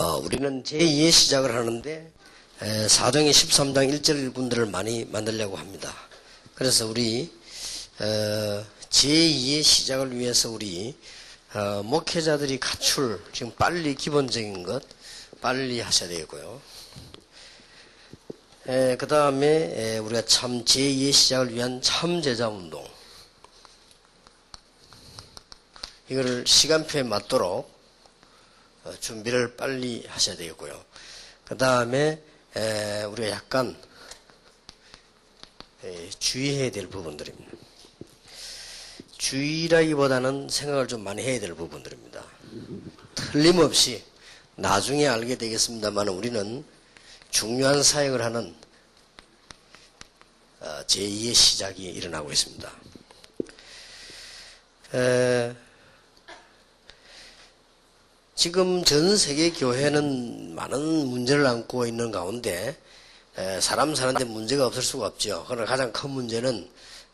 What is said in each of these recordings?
우리는 제2의 시작을 하는데 4장의 13장 1절 분들을 많이 만들려고 합니다. 그래서 우리 제2의 시작을 위해서 우리 목회자들이 갖출 지금 빨리 기본적인 것 빨리 하셔야 되고요. 그 다음에 우리가 참 제2의 시작을 위한 참제자운동, 이거를 시간표에 맞도록 준비를 빨리 하셔야 되겠고요. 그 다음에 우리가 약간 주의해야 될 부분들입니다. 주의라기보다는 생각을 좀 많이 해야 될 부분들입니다. 틀림없이 나중에 알게 되겠습니다만 우리는 중요한 사역을 하는 제2의 시작이 일어나고 있습니다. 지금 전 세계 교회는 많은 문제를 안고 있는 가운데 사람 사는데 문제가 없을 수가 없죠. 그러나 가장 큰 문제는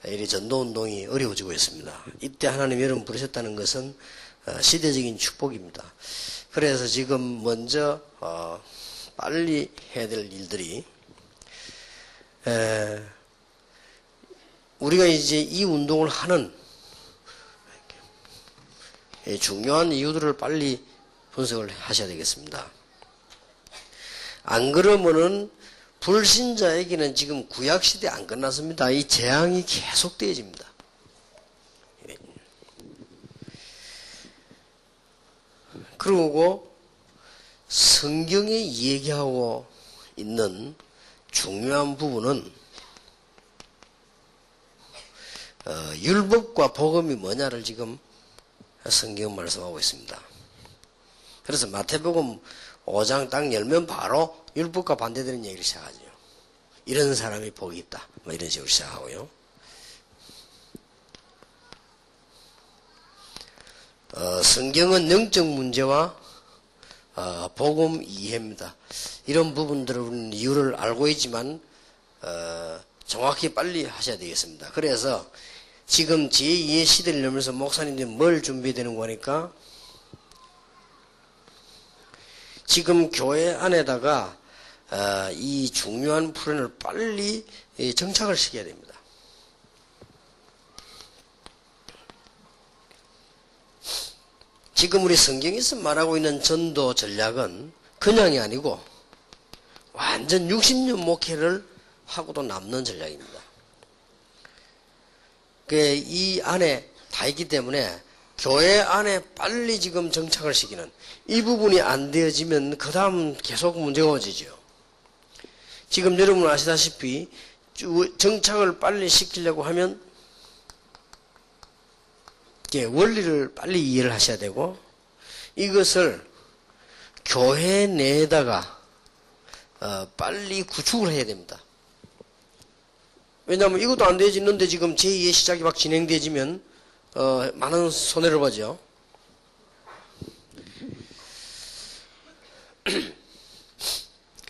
이 전도운동이 어려워지고 있습니다. 이때 하나님 여러분 부르셨다는 것은 시대적인 축복입니다. 그래서 지금 먼저 빨리 해야 될 일들이, 우리가 이제 이 운동을 하는 중요한 이유들을 빨리 분석을 하셔야 되겠습니다. 안 그러면은 불신자에게는 지금 구약시대 안 끝났습니다. 이 재앙이 계속되어집니다. 그리고 성경에 얘기하고 있는 중요한 부분은 율법과 복음이 뭐냐를 지금 성경은 말씀하고 있습니다. 그래서 마태복음 5장 딱 열면 바로 율법과 반대되는 얘기를 시작하죠. 이런 사람이 복이 있다, 뭐 이런 식으로 시작하고요. 성경은 영적 문제와 복음 이해입니다. 이런 부분들을 우리는 이유를 알고 있지만 정확히 빨리 하셔야 되겠습니다. 그래서 지금 제2의 시대를 열면서 목사님들이 뭘 준비되는 거니까 지금 교회 안에다가 이 중요한 프로그램을 빨리 정착을 시켜야 됩니다. 지금 우리 성경에서 말하고 있는 전도 전략은 그냥이 아니고 완전 60년 목회를 하고도 남는 전략입니다. 이 안에 다 있기 때문에 교회 안에 빨리 지금 정착을 시키는 이 부분이 안 되어지면 그 다음 계속 문제가 오지죠. 지금 여러분 아시다시피 정착을 빨리 시키려고 하면 원리를 빨리 이해를 하셔야 되고 이것을 교회 내에다가 빨리 구축을 해야 됩니다. 왜냐하면 이것도 안 되어지는데 지금 제2의 시작이 막 진행되어지면 많은 손해를 보죠.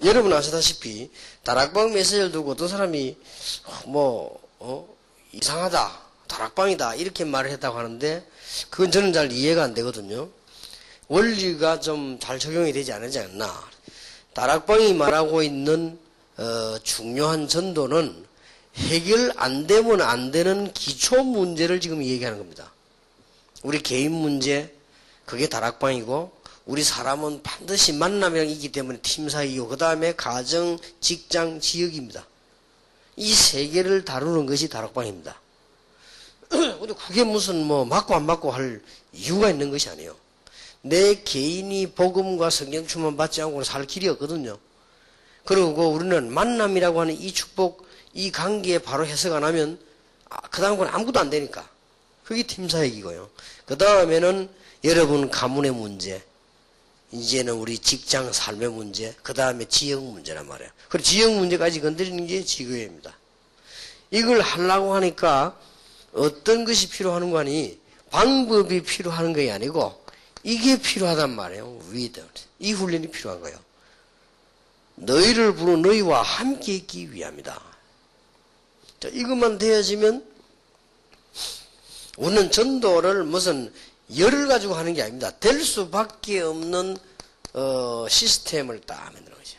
여러분 아시다시피 다락방 메시지를 두고 어떤 사람이 이상하다, 다락방이다 이렇게 말을 했다고 하는데 그건 저는 잘 이해가 안 되거든요. 원리가 좀 잘 적용이 되지 않지 않나. 다락방이 말하고 있는 중요한 전도는 해결 안 되면 안 되는 기초 문제를 지금 얘기하는 겁니다. 우리 개인 문제, 그게 다락방이고, 우리 사람은 반드시 만남이랑 있기 때문에 팀 사이고, 그 다음에 가정, 직장, 지역입니다. 이 세 개를 다루는 것이 다락방입니다. 근데 그게 무슨 맞고 안 맞고 할 이유가 있는 것이 아니에요. 내 개인이 복음과 성경 충만 받지 않고는 살 길이 없거든요. 그리고 우리는 만남이라고 하는 이 축복, 이 관계에 바로 해석 안 하면 그 다음 건 아무것도 안 되니까. 그게 팀사역이고요. 그 다음에는 여러분 가문의 문제, 이제는 우리 직장 삶의 문제, 그 다음에 지역 문제란 말이에요. 그리고 지역 문제까지 건드리는 게 지교회입니다. 이걸 하려고 하니까 어떤 것이 필요한 거 아니, 방법이 필요한 게 아니고 이게 필요하단 말이에요. 이 훈련이 필요한 거예요. 너희를 부른 너희와 함께 있기 위함이다. 자, 이것만 되어지면 우리는 전도를 무슨 열을 가지고 하는 게 아닙니다. 될 수밖에 없는 시스템을 딱 만드는 거죠.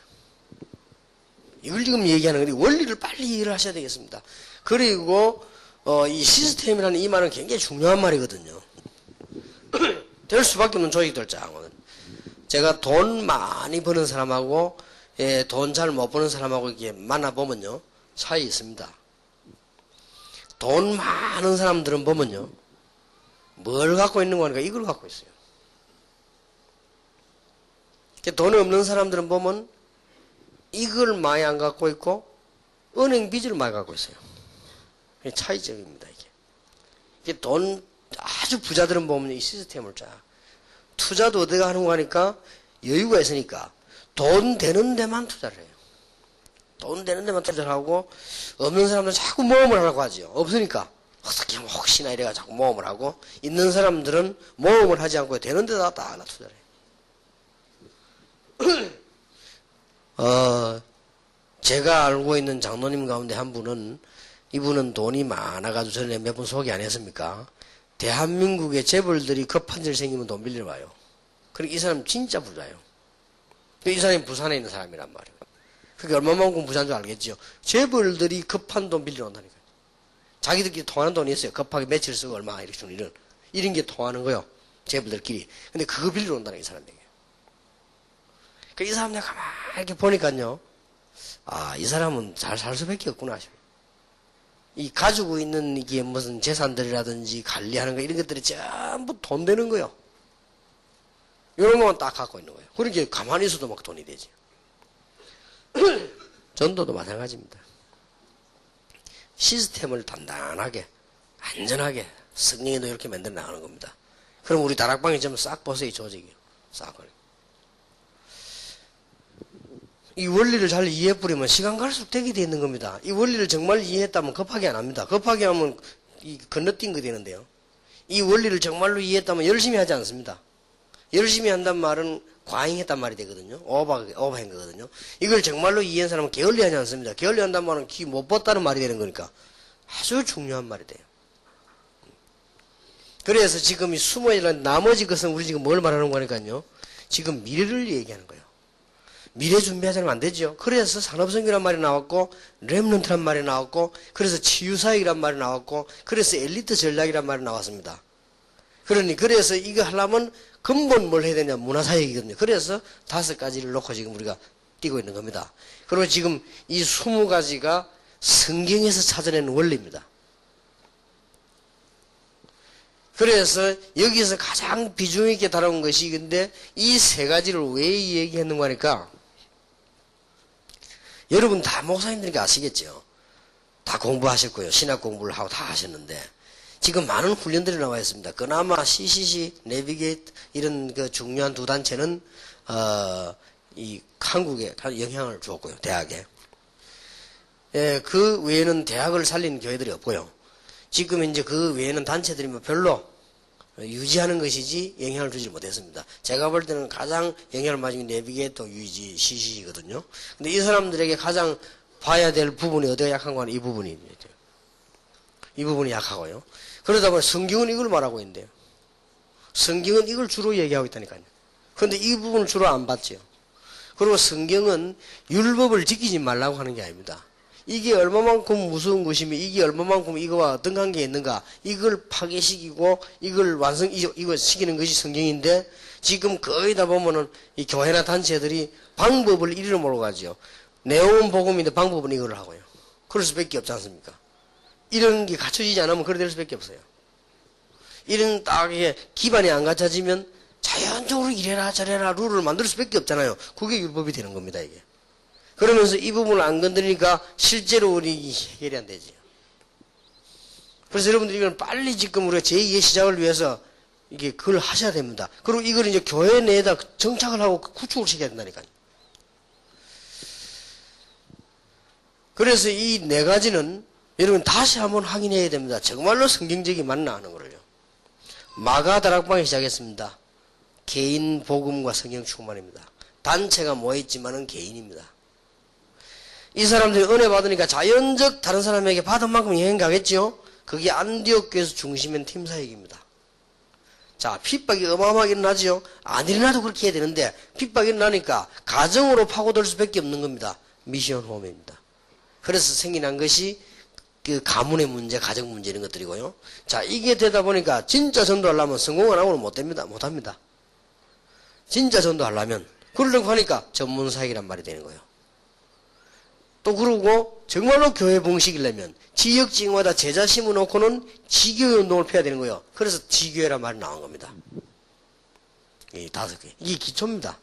이걸 지금 얘기하는 건데 원리를 빨리 이해를 하셔야 되겠습니다. 그리고 이 시스템이라는 이 말은 굉장히 중요한 말이거든요. 될 수밖에 없는 조직들장은 제가 돈 많이 버는 사람하고 돈 잘 못 버는 사람하고 이렇게 만나보면요 차이 있습니다. 돈 많은 사람들은 보면요 뭘 갖고 있는 거니까 이걸 갖고 있어요. 돈 없는 사람들은 보면 이걸 많이 안 갖고 있고 은행 빚을 많이 갖고 있어요. 차이점입니다. 이게 돈 아주 부자들은 보면 이 시스템을 투자도 어디가 하는 거 하니까 여유가 있으니까 돈 되는 데만 투자를 해요. 돈 되는 데만 투자를 하고 없는 사람들은 자꾸 모험을 하라고 하죠. 없으니까 어떻게 하면 혹시나 이래가 자꾸 모험을 하고 있는 모험을 하지 않고 되는 데다 다 투자를 해요. 제가 알고 있는 장로님 가운데 한 분은 이분은 돈이 많아가지고 전에 몇 번 소개 안 했습니까? 대한민국의 재벌들이 급한 일 생기면 돈 빌리러 와요. 그리고 이 사람 진짜 부자예요. 이 사람이 부산에 있는 사람이란 말이에요. 그게 얼마만큼 부자인 줄 알겠죠? 재벌들이 급한 돈 빌리러 온다니까요. 자기들끼리 통하는 돈이 있어요. 급하게 며칠 쓰고 얼마 이렇게 주는 이런 게 통하는 거요. 재벌들끼리. 근데 그거 빌리러 온다는 이 사람에게. 이 사람 내가 가만히 이렇게 보니까요. 아, 이 사람은 잘 살 수밖에 없구나. 이 가지고 있는 이게 무슨 재산들이라든지 관리하는 거 이런 것들이 전부 돈 되는 거요. 이런 것만 딱 갖고 있는 거예요. 그러니까 가만히 있어도 막 돈이 되지. 전도도 마찬가지입니다. 시스템을 단단하게, 안전하게, 성령에도 이렇게 만들어 나가는 겁니다. 그럼 우리 다락방에 좀 싹 보세요, 이 조직이요. 싹. 이 원리를 잘 이해해버리면 시간 갈수록 되게 돼 있는 겁니다. 이 원리를 정말 이해했다면 급하게 안 합니다. 급하게 하면 건너뛴 거 되는데요. 이 원리를 정말로 이해했다면 열심히 하지 않습니다. 열심히 한다는 말은 과잉했단 말이 되거든요. 오버한 거거든요. 이걸 정말로 이해한 사람은 게을리 하지 않습니다. 게을리 한다는 말은 기 못 봤다는 말이 되는 거니까 아주 중요한 말이 돼요. 그래서 지금 이 숨어있는 나머지 것은 우리 지금 뭘 말하는 거니까요. 지금 미래를 얘기하는 거예요. 미래 준비하지 않으면 안 되죠. 그래서 산업성이란 말이 나왔고 렘넌트란 말이 나왔고 그래서 치유사역이란 말이 나왔고 그래서 엘리트 전략이란 말이 나왔습니다. 그래서 이거 하려면 근본 뭘 해야 되냐 문화사역이거든요. 그래서 5가지를 놓고 지금 우리가 뛰고 있는 겁니다. 그리고 지금 이 20가지가 성경에서 찾아내는 원리입니다. 그래서 여기서 가장 비중 있게 다룬 것이 근데 이 3가지를 왜 얘기했는가 하니까 여러분 다 목사님들이니까 아시겠죠. 다 공부하셨고요. 신학 공부를 하고 다 하셨는데 지금 많은 훈련들이 나와 있습니다. 그나마 CCC, 내비게이트 이런 그 중요한 2단체는 이 한국에 영향을 주었고요. 대학에. 예, 그 외에는 대학을 살린 교회들이 없고요. 지금 이제 그 외에는 단체들이 뭐 별로 유지하는 것이지 영향을 주지 못했습니다. 제가 볼 때는 가장 영향을 맞은 게 내비게이터 유지 CC거든요. 근데 이 사람들에게 가장 봐야 될 부분이 어디가 약한 거는 이 부분입니다. 이 부분이 약하고요. 그러다 보니 성경은 이걸 말하고 있는데요. 성경은 이걸 주로 얘기하고 있다니까요. 그런데 이 부분을 주로 안 봤죠. 그리고 성경은 율법을 지키지 말라고 하는 게 아닙니다. 이게 얼마만큼 무서운 것이며 이게 얼마만큼 이거와 어떤 관계가 있는가 이걸 파괴시키고 이걸 이거 시키는 것이 성경인데 지금 거의 다 보면은 이 교회나 단체들이 방법을 이리로 몰아가죠. 내용은 복음인데 방법은 이걸 하고요. 그럴 수밖에 없지 않습니까? 이런 게 갖춰지지 않으면 그래 될 수밖에 없어요. 이런 딱 기반이 안 갖춰지면 자연적으로 이래라 저래라 룰을 만들 수밖에 없잖아요. 그게 율법이 되는 겁니다 이게. 그러면서 이 부분을 안 건드리니까 실제로 우리 해결이 안 되지. 그래서 여러분들이 이걸 빨리 지금 우리가 제2의 시작을 위해서 이게 그걸 하셔야 됩니다. 그리고 이걸 이제 교회 내에다 정착을 하고 구축을 시켜야 된다니까요. 그래서 이 4가지는 여러분 다시 한번 확인해야 됩니다. 정말로 성경적이 맞나 하는 거를요. 마가 다락방에 시작했습니다. 개인 복음과 성경 충만입니다. 단체가 모여있지만은 개인입니다. 이 사람들이 은혜 받으니까 자연적 다른 사람에게 받은 만큼 여행 가겠죠. 그게 안디옥 교회에서 중심인 팀사역입니다. 자, 핍박이 어마어마하게 일어나죠. 안 일어나도 그렇게 해야 되는데 핍박이 일어나니까 가정으로 파고들 수밖에 없는 겁니다. 미션 홈입니다. 그래서 생겨난 것이 그 가문의 문제, 가정 문제 이런 것들이고요. 자, 이게 되다 보니까 진짜 전도하려면 성공을 하고는 못 됩니다. 못 합니다. 진짜 전도하려면 그러려고 하니까 전문사역이란 말이 되는 거예요. 또 그러고 정말로 교회 봉식이려면 지역지역마다 제자 심어놓고는 지교회 운동을 펴야 되는 거예요. 그래서 지교회란 말이 나온 겁니다. 이 5개. 이게 기초입니다.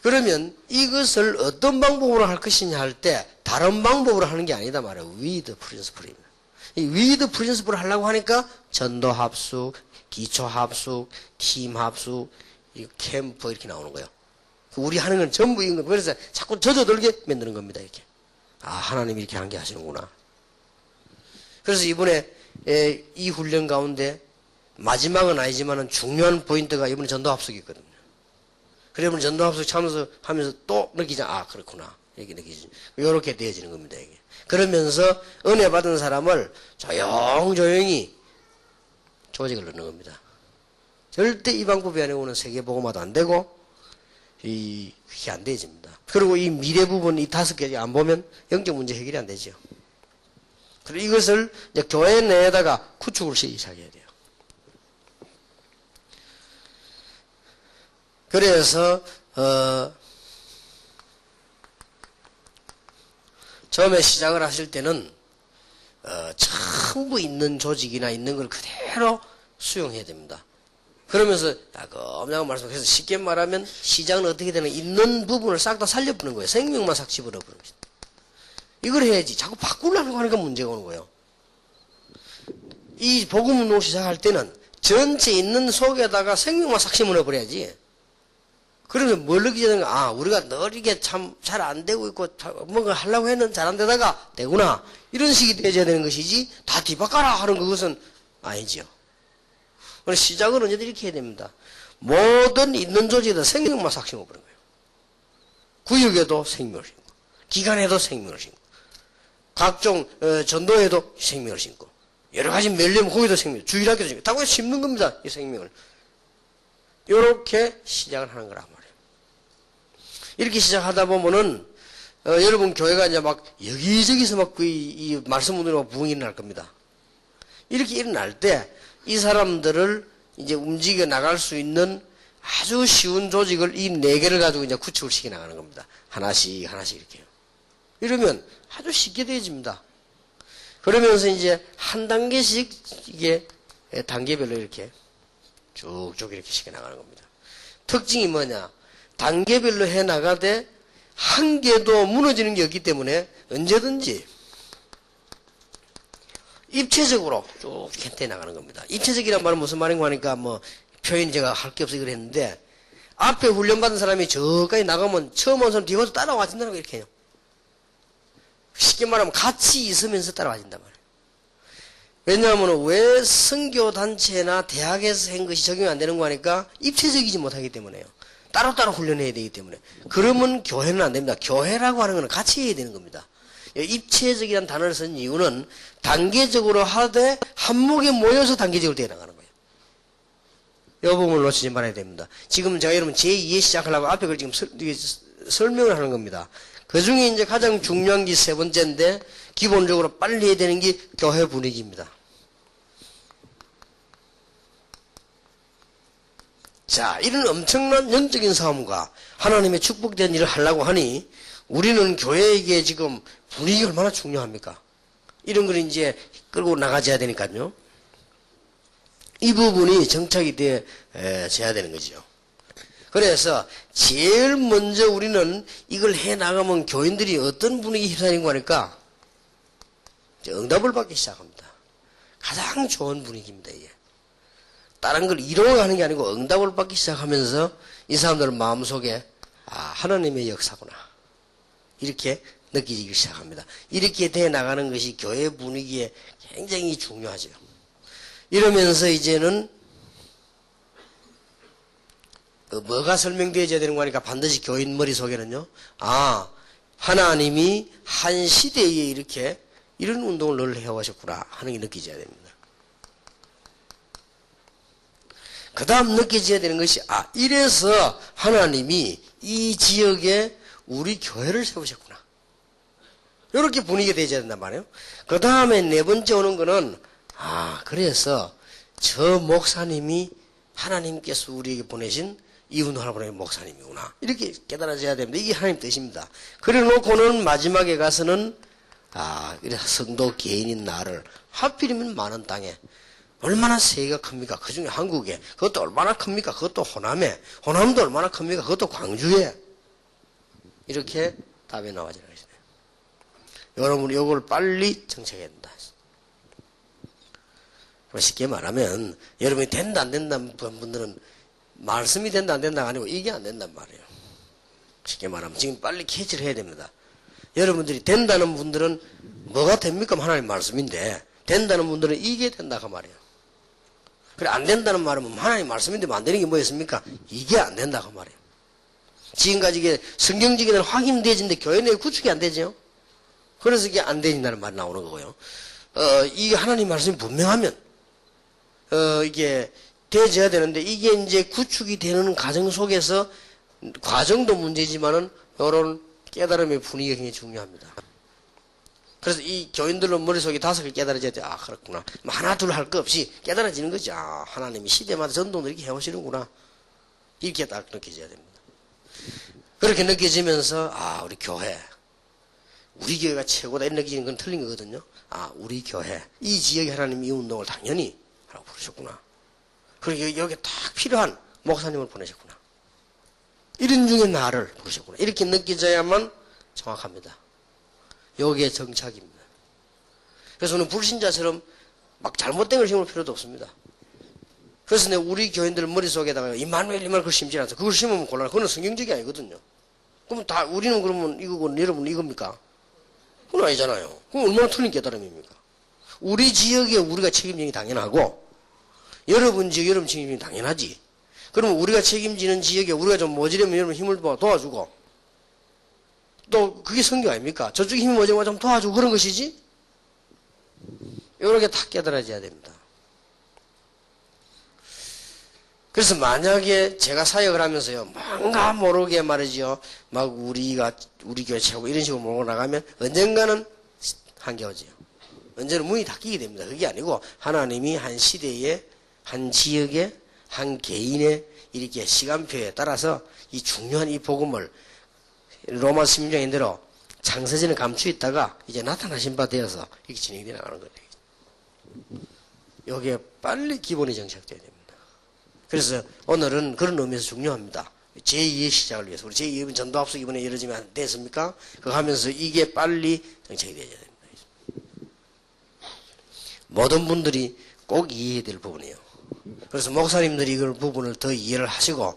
그러면 이것을 어떤 방법으로 할 것이냐 할 때 다른 방법으로 하는 게 아니다 말이에요. 위드 프린스플입니다. 이 위드 프린스플을 하려고 하니까 전도 합숙, 기초 합숙, 팀 합숙, 캠프 이렇게 나오는 거예요. 우리 하는 건 전부 이건 거예요. 그래서 자꾸 젖어들게 만드는 겁니다. 이렇게. 아, 하나님이 이렇게 한 게 하시는구나. 그래서 이번에 이 훈련 가운데 마지막은 아니지만은 중요한 포인트가 이번에 전도 합숙이 있거든요. 그래 이번에 전도 합숙 참석하면서 또 느끼자. 아, 그렇구나. 이렇게 느끼지. 이렇게 되어지는 겁니다. 이게. 그러면서 은혜 받은 사람을 조용히 조직을 넣는 겁니다. 절대 이 방법이 아니고는 세계복음화도 안 되고 그게 안 되어집니다. 그리고 이 미래 부분 이 5개 안 보면 영적 문제 해결이 안 되죠. 그리고 이것을 이제 교회 내에다가 구축을 시작해야 돼요. 그래서 처음에 시작을 하실 때는 전부 있는 조직이나 있는 걸 그대로 수용해야 됩니다. 그러면서 야금야금 말씀해서 쉽게 말하면 시작은 어떻게 되는 있는 부분을 싹 다 살려보는 거예요. 생명만 싹 집어넣어보는 거죠. 이걸 해야지. 자꾸 바꾸려고 하니까 문제가 오는 거예요. 이 복음 운동 시작할 때는 전체 있는 속에다가 생명만 싹 심어넣어버려야지. 그러면 뭘 느끼게 되는가? 아, 우리가 늘 이게 참 잘 안 되고 있고 뭔가 하려고 했는데 잘 안 되다가 되구나. 이런 식이 되어야 되는 것이지 다 뒤바꿔라 하는 그것은 아니지요. 그래서 시작은 언제든 이렇게 해야 됩니다. 모든 있는 조직에다 생명만 싹 심어버린 거예요. 구역에도 생명을 심고, 기관에도 생명을 심고, 각종 전도에도 생명을 심고, 여러 가지 멜리움 거기도 생명, 주일학교도 심고, 다 거기서 심는 겁니다. 이 생명을. 이렇게 시작을 하는 거란 말이에요. 이렇게 시작하다 보면은 여러분 교회가 이제 막 여기저기서 막 이 말씀 운동이 막 부흥이 일어날 겁니다. 이렇게 일어날 때 이 사람들을 이제 움직여 나갈 수 있는 아주 쉬운 조직을 이 4개를 가지고 이제 구축을 시켜 나가는 겁니다. 하나씩 하나씩 이렇게요. 이러면 아주 쉽게 되어집니다. 그러면서 이제 한 단계씩 이게 단계별로 이렇게 쭉쭉 이렇게 시켜 나가는 겁니다. 특징이 뭐냐? 단계별로 해 나가되 한 개도 무너지는 게 없기 때문에 언제든지 입체적으로 쭉 캔태 나가는 겁니다. 입체적이란 말은 무슨 말인가 하니까 뭐 표현이 제가 할 게 없어 그랬는데 앞에 훈련받은 사람이 저까지 나가면 처음 온 사람 뒤에 와서 따라와준다는 거 이렇게 해요. 쉽게 말하면 같이 있으면서 따라와준단 말이에요. 왜냐하면 왜 선교단체나 대학에서 한 것이 적용이 안 되는 거 하니까 입체적이지 못하기 때문에요. 따로따로 훈련해야 되기 때문에. 그러면 교회는 안 됩니다. 교회라고 하는 것은 같이 해야 되는 겁니다. 입체적이라는 단어를 쓴 이유는 단계적으로 하되 한목에 모여서 단계적으로 되어 나가는 거예요. 이 부분을 놓치지 말아야 됩니다. 지금 제가 여러분 제2에 시작하려고 앞에 걸 지금 설명을 하는 겁니다. 그 중에 이제 가장 중요한 게 3번째인데 기본적으로 빨리 해야 되는 게 교회 분위기입니다. 자, 이런 엄청난 영적인 싸움과 하나님의 축복된 일을 하려고 하니 우리는 교회에게 지금 분위기가 얼마나 중요합니까? 이런 걸 이제 끌고 나가줘야 되니까요. 이 부분이 정착이 돼야 되는 거죠. 그래서 제일 먼저 우리는 이걸 해 나가면 교인들이 어떤 분위기 휩싸이는 거니까 응답을 받기 시작합니다. 가장 좋은 분위기입니다. 이게. 다른 걸 이루어가는 게 아니고 응답을 받기 시작하면서 이 사람들 마음속에 아, 하나님의 역사구나. 이렇게 느끼기 시작합니다. 이렇게 돼 나가는 것이 교회 분위기에 굉장히 중요하죠. 이러면서 이제는 뭐가 설명되어야 되는 거니까 반드시 교인 머릿속에는요. 아, 하나님이 한 시대에 이렇게 이런 운동을 늘 해오셨구나 하는 게 느껴져야 됩니다. 그 다음 느껴져야 되는 것이, 이래서 하나님이 이 지역에 우리 교회를 세우셨구나. 이렇게 분위기가 되어야 된단 말이에요. 그 다음에 네 번째 오는 거는, 그래서 저 목사님이 하나님께서 우리에게 보내신 이훈호 하나님의 목사님이구나. 이렇게 깨달아져야 됩니다. 이게 하나님 뜻입니다. 그래 놓고는 마지막에 가서는, 이래서 성도 개인인 나를 하필이면 많은 땅에 얼마나 세계가 큽니까? 그 중에 한국에. 그것도 얼마나 큽니까? 그것도 호남에. 호남도 얼마나 큽니까? 그것도 광주에. 이렇게 답이 나와지는 것이네요. 여러분, 이걸 빨리 정착해야 된다. 쉽게 말하면, 여러분이 된다, 안 된다는 분들은 말씀이 된다, 안 된다가 아니고 이게 안 된단 말이에요. 쉽게 말하면 지금 빨리 캐치를 해야 됩니다. 여러분들이 된다는 분들은 뭐가 됩니까? 하나님 말씀인데, 된다는 분들은 이게 된다고 말이에요. 그래, 안 된다는 말은 하나님 말씀인데 안 되는 게 뭐였습니까? 이게 안 된다고 말이에요. 지금까지 이게 성경적인 확인되어지는데 교회 내에 구축이 안 되죠? 그래서 이게 안 되진다는 말이 나오는 거고요. 이게 하나님 말씀이 분명하면, 이게 되어져야 되는데, 이게 이제 구축이 되는 과정 속에서, 과정도 문제지만은, 이런 깨달음의 분위기가 굉장히 중요합니다. 그래서 이 교인들은 머릿속에 5개 깨달아져야 돼. 그렇구나. 하나, 둘 할 거 없이 깨달아지는 거지. 하나님이 시대마다 전동을 이렇게 해오시는구나. 이렇게 딱 느껴져야 됩니다. 그렇게 느껴지면서, 우리 교회. 우리 교회가 최고다. 이런 느끼는 건 틀린 거거든요. 우리 교회. 이 지역에 하나님 이 운동을 당연히 하라고 부르셨구나. 그리고 여기에 딱 필요한 목사님을 보내셨구나. 이런 중에 나를 부르셨구나. 이렇게 느껴져야만 정확합니다. 여기에 정착입니다. 그래서 오늘 불신자처럼 막 잘못된 걸 심을 필요도 없습니다. 그래서 우리 교인들 머릿속에다가 이마누엘 그걸 심지 않아서 그걸 심으면 곤란해. 그건 성경적이 아니거든요. 그럼 다 우리는 그러면 이거고 여러분은 이겁니까? 그건 아니잖아요. 그럼 얼마나 틀린 깨달음입니까? 우리 지역에 우리가 책임지는 게 당연하고 여러분 지역 여러분 책임지는 게 당연하지. 그러면 우리가 책임지는 지역에 우리가 좀 모자라면 여러분 힘을 도와주고 또 그게 성경 아닙니까? 저쪽 힘이 모자라면 좀 도와주고 그런 것이지. 이렇게 다 깨달아져야 됩니다. 그래서 만약에 제가 사역을 하면서요, 뭔가 모르게 말이죠. 막 우리 교회 최고 이런 식으로 몰고 나가면 언젠가는 한계오지요. 언제는 문이 닫히게 됩니다. 그게 아니고 하나님이 한 시대에, 한 지역에, 한 개인의 이렇게 시간표에 따라서 이 중요한 이 복음을 로마 16장인 대로 창세전에 감추어 있다가 이제 나타나신 바 되어서 이렇게 진행이 되어 나가는 거예요. 여기에 빨리 기본이 정착돼야 됩니다. 그래서 오늘은 그런 의미에서 중요합니다. 제2의 시작을 위해서. 우리 제2의 전도합숙 이번에 열어지면 안 됐습니까? 그거 하면서 이게 빨리 정착이 되어야 됩니다. 모든 분들이 꼭 이해해야 될 부분이에요. 그래서 목사님들이 이걸 부분을 더 이해를 하시고,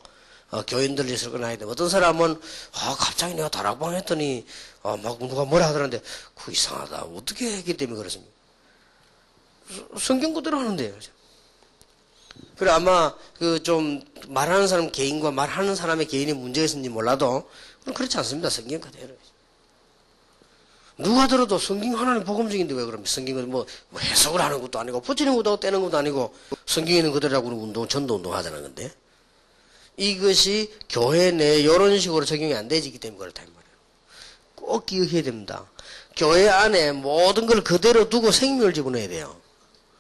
교인들이 설거나야 돼. 어떤 사람은, 갑자기 내가 다락방 했더니, 막 누가 뭐라 하더란데, 그거 이상하다. 어떻게 했기 때문에 그렇습니까? 성경 그대로 하는데요. 그래, 아마, 좀, 말하는 사람 개인과 말하는 사람의 개인의 문제가 있는지 몰라도, 그렇지 않습니다. 성경 그대로. 누가 들어도 성경 하나님 복음적인데 왜 그럽니까? 성경을 뭐 해석을 하는 것도 아니고, 붙이는 것도 아니고, 떼는 것도 아니고, 성경에는 그대로라고 전도운동 하자는 건데, 이것이 교회 내에 이런 식으로 적용이 안 되기 때문에 그렇다, 이 말이에요. 꼭 기억해야 됩니다. 교회 안에 모든 걸 그대로 두고 생명을 집어넣어야 돼요.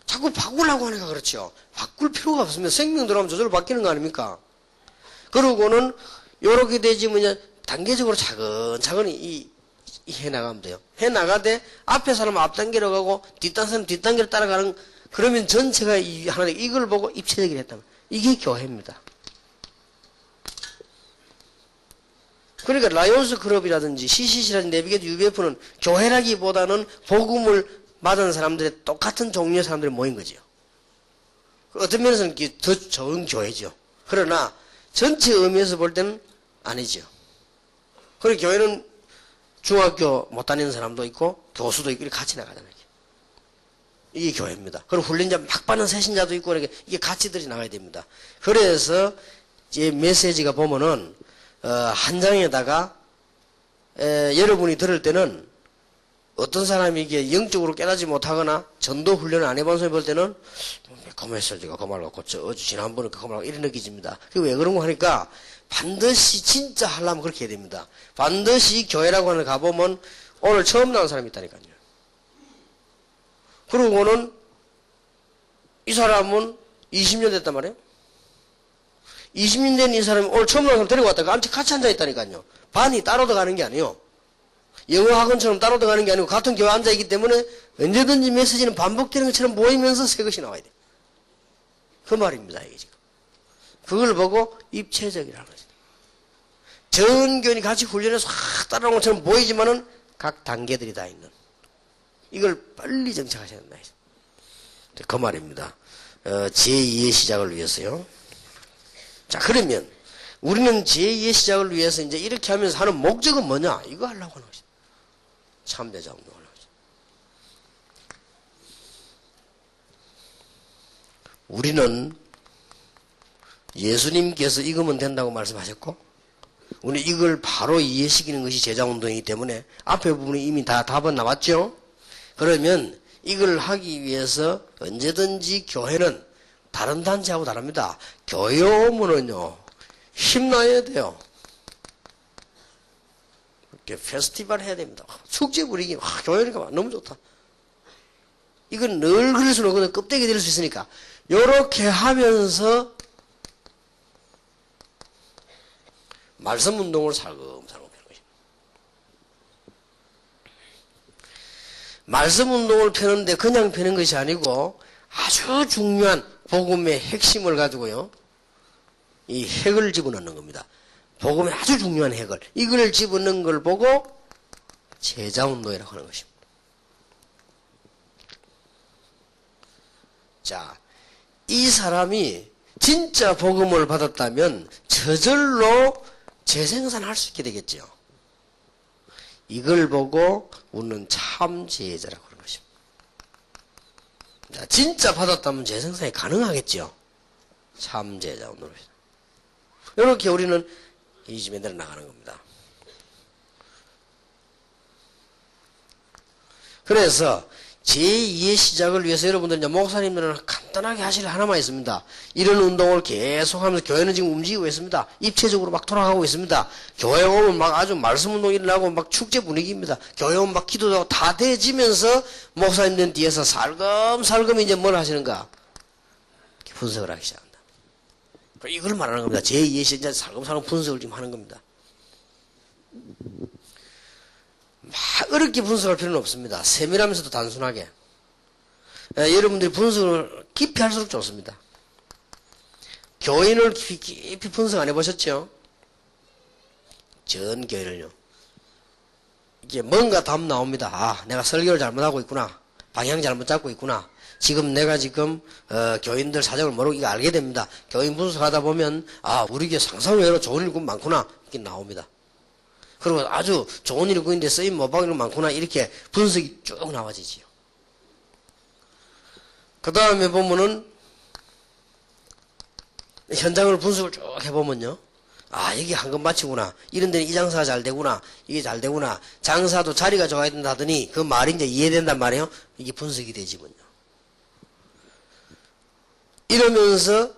자꾸 바꾸려고 하니까 그렇죠. 바꿀 필요가 없습니다. 생명 들어가면 저절로 바뀌는 거 아닙니까? 그러고는, 요렇게 되지, 단계적으로 차근차근히 해나가면 돼요. 해나가되, 앞에 사람은 앞단계로 가고, 뒷단 사람은 뒷단계로 따라가는, 그러면 전체가 하나님 이걸 보고 입체적으로 했다면, 이게 교회입니다. 그러니까 라이온스 클럽이라든지 CCC라든지 내비게이터 UBF는 교회라기보다는 복음을 받은 사람들의 똑같은 종류의 사람들이 모인 거죠. 어떤 면에서는 더 좋은 교회죠. 그러나 전체 의미에서 볼 때는 아니죠. 그리고 교회는 중학교 못 다니는 사람도 있고 교수도 있고 이렇게 같이 나가잖아요. 이게 교회입니다. 그리고 훈련자 막 받는 세신자도 있고 이게 같이들이 나가야 됩니다. 그래서 제 메시지가 보면은 한 장에다가 여러분이 들을 때는 어떤 사람이 이게 영적으로 깨닫지 못하거나 전도 훈련을 안 해본 사람이 볼 때는 매콤했어. 제가 그 말 갖고 어제 지난번에 그 말 이런 느끼집니다. 그게 왜 그런 거 하니까 반드시 진짜 하려면 그렇게 해야 됩니다. 반드시 교회라고 하는 데 가보면 오늘 처음 나온 사람이 있다니까요. 그러고는 이 사람은 20년 됐단 말이에요. 20년 된 이 사람이 오늘 처음 나온 사람 데리고 왔다가 같이 앉아있다니까요. 반이 따로 들어가는 게 아니에요. 영어 학원처럼 따로 들어가는 게 아니고 같은 교회 앉아있기 때문에 언제든지 메시지는 반복되는 것처럼 보이면서 새 것이 나와야 돼요. 그 말입니다. 이게 지금. 그걸 보고 입체적이라는 거죠. 전 교인이 같이 훈련해서 확 따라오는 것처럼 보이지만은 각 단계들이 다 있는. 이걸 빨리 정착하셔야 된다. 그 말입니다. 제2의 시작을 위해서요. 자, 그러면 우리는 제2의 시작을 위해서 이제 이렇게 하면서 하는 목적은 뭐냐? 이거 하려고 하는 것이죠. 참되자 운동을 하는 것이죠. 우리는 예수님께서 익으면 된다고 말씀하셨고, 우리 이걸 바로 이해시키는 것이 제자운동이기 때문에 앞에 부분이 이미 다 답은 나왔죠? 그러면 이걸 하기 위해서 언제든지 교회는 다른 단체하고 다릅니다. 교회 오면은요, 힘나야 돼요. 이렇게 페스티벌 해야 됩니다. 축제 부리기, 교회니까 너무 좋다. 이건 늘 그럴 수는 없거든요. 껍데기 될 수 있으니까. 요렇게 하면서 말씀 운동을 살금살금 하는 것입니다. 말씀 운동을 펴는데 그냥 펴는 것이 아니고 아주 중요한 복음의 핵심을 가지고요. 이 핵을 집어넣는 겁니다. 복음의 아주 중요한 핵을. 이걸 집어넣는 걸 보고 제자운동이라고 하는 것입니다. 자, 이 사람이 진짜 복음을 받았다면 저절로 재생산할 수 있게 되겠죠. 이걸 보고 우리는 참 제자라고 하는 것입니다. 자, 진짜 받았다면 재생산이 가능하겠죠. 참 제자운동입니다. 이렇게 우리는 이 집에 내려나가는 겁니다. 그래서 제2의 시작을 위해서 여러분들 이제 목사님들은 간단하게 하실 하나만 있습니다. 이런 운동을 계속하면서 교회는 지금 움직이고 있습니다. 입체적으로 막 돌아가고 있습니다. 교회 오면 막 아주 말씀 운동 일어나고 막 축제 분위기입니다. 교회 오면 막 기도도 하고 다 돼지면서 목사님들 뒤에서 살금살금 이제 뭘 하시는가? 분석을 하기 시작합니다. 이걸 말하는 겁니다. 제2의 시작 살금살금 분석을 지금 하는 겁니다. 막 어렵게 분석할 필요는 없습니다. 세밀하면서도 단순하게. 여러분들이 분석을 깊이 할수록 좋습니다. 교인을 깊이 분석 안 해보셨죠? 전 교인을요. 이게 뭔가 답 나옵니다. 아, 내가 설교를 잘못하고 있구나. 방향 잘못 잡고 있구나. 내가 교인들 사정을 모르고 이거 알게 됩니다. 교인 분석하다 보면, 아, 우리 교회 상상외로 좋은 일꾼 많구나. 이게 나옵니다. 그리고 아주 좋은 일꾼인데 쓰임 못 받는 일 많구나. 이렇게 분석이 쭉 나와지지요. 그 다음에 보면은, 현장을 분석을 쭉 해보면요. 아, 이게 한금 마치구나. 이런 데는 이 장사가 잘 되구나. 이게 잘 되구나. 장사도 자리가 좋아야 된다 하더니 그 말이 이제 이해된단 말이에요. 이게 분석이 되지군요. 이러면서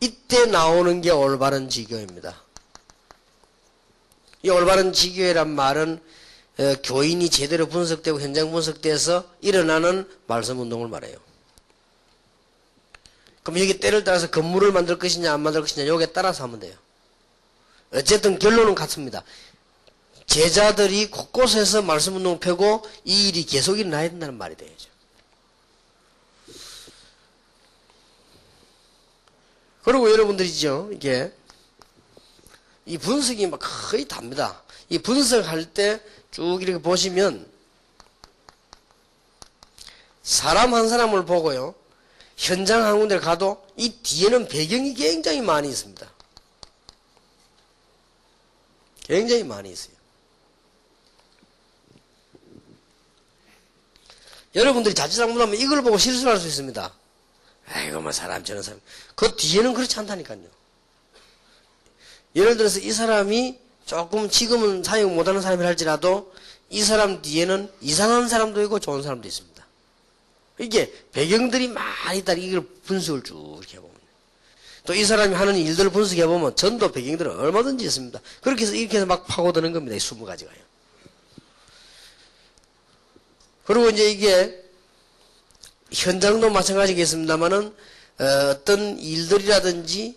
이때 나오는 게 올바른 지교입니다. 이 올바른 지교회란 말은 교인이 제대로 분석되고 현장 분석돼서 일어나는 말씀 운동을 말해요. 그럼 여기 때를 따라서 건물을 만들 것이냐 안 만들 것이냐 여기에 따라서 하면 돼요. 어쨌든 결론은 같습니다. 제자들이 곳곳에서 말씀 운동을 펴고 이 일이 계속 일어나야 된다는 말이 되죠. 그리고 여러분들이죠. 이게 이 분석이 막 거의 답니다. 이 분석할 때 쭉 이렇게 보시면 사람 한 사람을 보고요. 현장 한 군데를 가도 이 뒤에는 배경이 굉장히 많이 있습니다. 굉장히 많이 있어요. 여러분들이 자칫 잘못하면 이걸 보고 실수를 할 수 있습니다. 아이고 뭐 사람 저런 사람. 그 뒤에는 그렇지 않다니까요. 예를 들어서 이 사람이 조금 지금은 사용 못하는 사람이 할지라도 이 사람 뒤에는 이상한 사람도 있고 좋은 사람도 있습니다. 이게 배경들이 많이 있다. 이걸 분석을 쭉 이렇게 해보면. 또 이 사람이 하는 일들을 분석해보면 전도 배경들은 얼마든지 있습니다. 그렇게 해서 이렇게 해서 막 파고드는 겁니다. 이 20가지가요. 그리고 이제 이게 현장도 마찬가지겠습니다만은 어떤 일들이라든지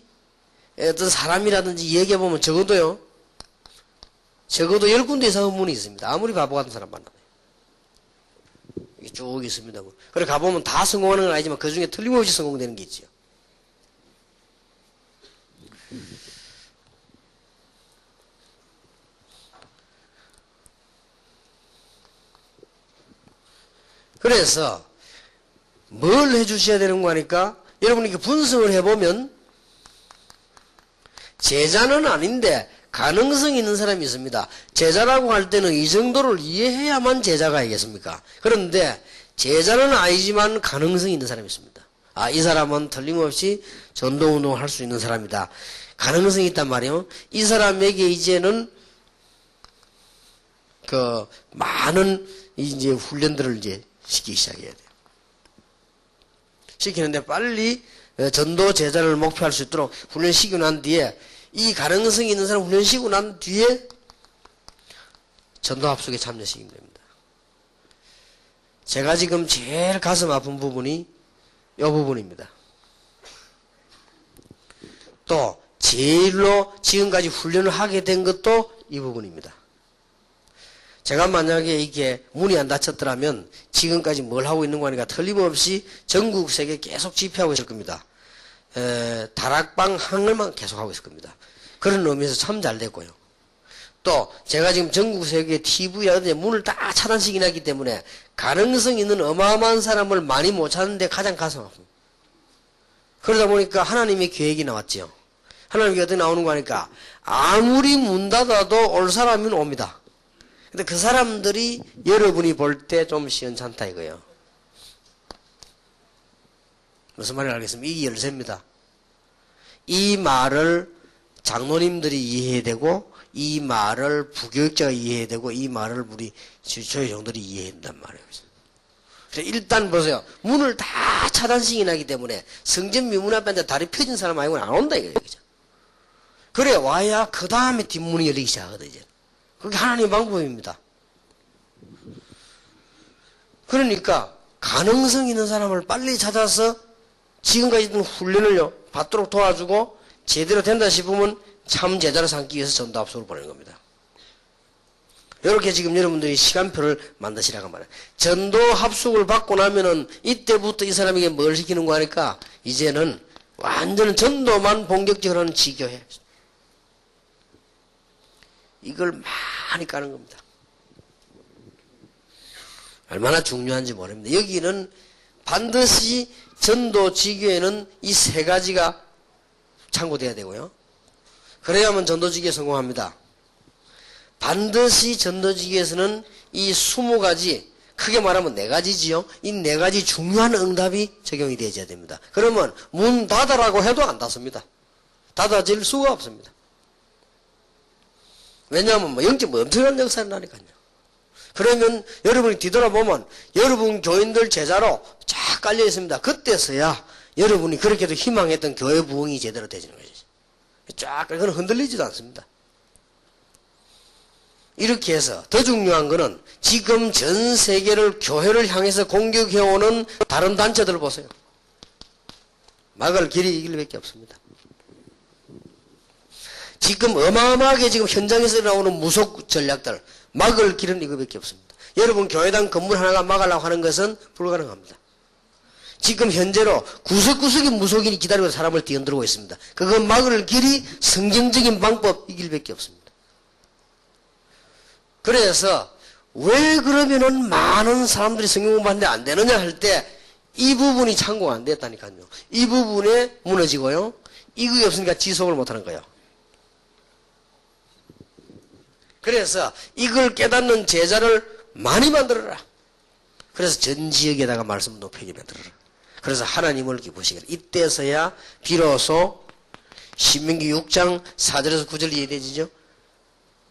어떤 사람이라든지 얘기해보면 적어도 10군데 이상 의문이 있습니다. 아무리 바보 같은 사람 만나면. 이게 쭉 있습니다. 그래 가보면 다 성공하는 건 아니지만 그 중에 틀림없이 성공되는 게 있죠. 그래서 뭘 해주셔야 되는 거니까 여러분이 분석을 해보면 제자는 아닌데 가능성이 있는 사람이 있습니다. 제자라고 할 때는 이 정도를 이해해야만 제자가 아니겠습니까? 그런데 제자는 아니지만 가능성이 있는 사람이 있습니다. 아, 이 사람은 틀림없이 전도운동을 할 수 있는 사람이다. 가능성이 있단 말이에요. 이 사람에게 이제는 많은 이제 훈련들을 이제 시키기 시작해야 돼요. 시키는데 빨리 전도 제자를 목표할 수 있도록 훈련시키고 난 뒤에 이 가능성이 있는 사람 훈련시키고 난 뒤에 전도 합숙에 참여시키면 됩니다. 제가 지금 제일 가슴 아픈 부분이 이 부분입니다. 또 제일로 지금까지 훈련을 하게 된 것도 이 부분입니다. 제가 만약에 이게 문이 안 닫혔더라면 지금까지 뭘 하고 있는 거니까 틀림없이 전국 세계 계속 집회하고 있을 겁니다. 다락방 항을만 계속 하고 있을 겁니다. 그런 의미에서 참 잘 됐고요. 또 제가 지금 전국 세계 TV에 어디 문을 다 차단시키긴 했기 때문에 가능성 있는 어마어마한 사람을 많이 못 찾는데 가장 가슴 아픕니다. 그러다 보니까 하나님의 계획이 나왔죠. 하나님이 어떻게 나오는 거 하니까 아무리 문 닫아도 올 사람은 옵니다. 근데 그 사람들이 여러분이 볼 때 좀 시원찮다 이거예요. 무슨 말인지 알겠습니까? 이게 열쇠입니다. 이 말을 장로님들이 이해해야 되고 이 말을 부교육자가 이해해야 되고 이 말을 우리 조회종들이 이해해야 된단 말이에요. 그래서 일단 보세요. 문을 다 차단시키긴 하기 때문에 성전 미문 앞에 앉아 다리 펴진 사람 아니고는 안 온다 이거예요. 그래 와야 그 다음에 뒷문이 열리기 시작하거든 이제. 그게 하나님의 방법입니다. 그러니까 가능성 있는 사람을 빨리 찾아서 지금까지 했던 훈련을요 받도록 도와주고 제대로 된다 싶으면 참 제자로 삼기 위해서 전도 합숙을 보내는 겁니다. 이렇게 지금 여러분들이 시간표를 만드시라고 말해요. 전도 합숙을 받고 나면은 이때부터 이 사람에게 뭘 시키는 거 하니까 이제는 완전 전도만 본격적으로 하는 지교회. 이걸 많이 까는 겁니다. 얼마나 중요한지 모릅니다. 여기는 반드시 전도 지교에는 이 세 가지가 참고돼야 되고요. 그래야만 전도지기에 성공합니다. 반드시 전도지기에서는 이 20가지, 크게 말하면 4가지지요. 이 4가지 중요한 응답이 적용이 되어야 됩니다. 그러면 문 닫아라고 해도 안 닫습니다. 닫아질 수가 없습니다. 왜냐하면 영적 엄청난 역사를 나니까요. 그러면 여러분이 뒤돌아보면 여러분 교인들 제자로 쫙 깔려 있습니다. 그때서야 여러분이 그렇게도 희망했던 교회 부흥이 제대로 되지는 거죠. 쫙, 그건 흔들리지도 않습니다. 이렇게 해서 더 중요한 거는 지금 전 세계를 교회를 향해서 공격해오는 다른 단체들을 보세요. 막을 길이 이 길밖에 없습니다. 지금 어마어마하게 지금 현장에서 나오는 무속 전략들, 막을 길은 이거밖에 없습니다. 여러분 교회당 건물 하나가 막으려고 하는 것은 불가능합니다. 지금 현재로 구석구석에 무속인이 기다리고 사람을 뒤흔들고 있습니다. 그거 막을 길이 성경적인 방법 이 길밖에 없습니다. 그래서 왜 그러면은 많은 사람들이 성경 공부하는데 안 되느냐 할 때 이 부분이 참고가 안 됐다니까요. 이 부분에 무너지고요. 이거 없으니까 지속을 못하는 거예요. 그래서 이걸 깨닫는 제자를 많이 만들어라. 그래서 전 지역에다가 말씀 높이게 만들어라. 그래서 하나님을 기쁘시게 이때서야 비로소 신명기 6장 4절에서 9절 이해되지죠?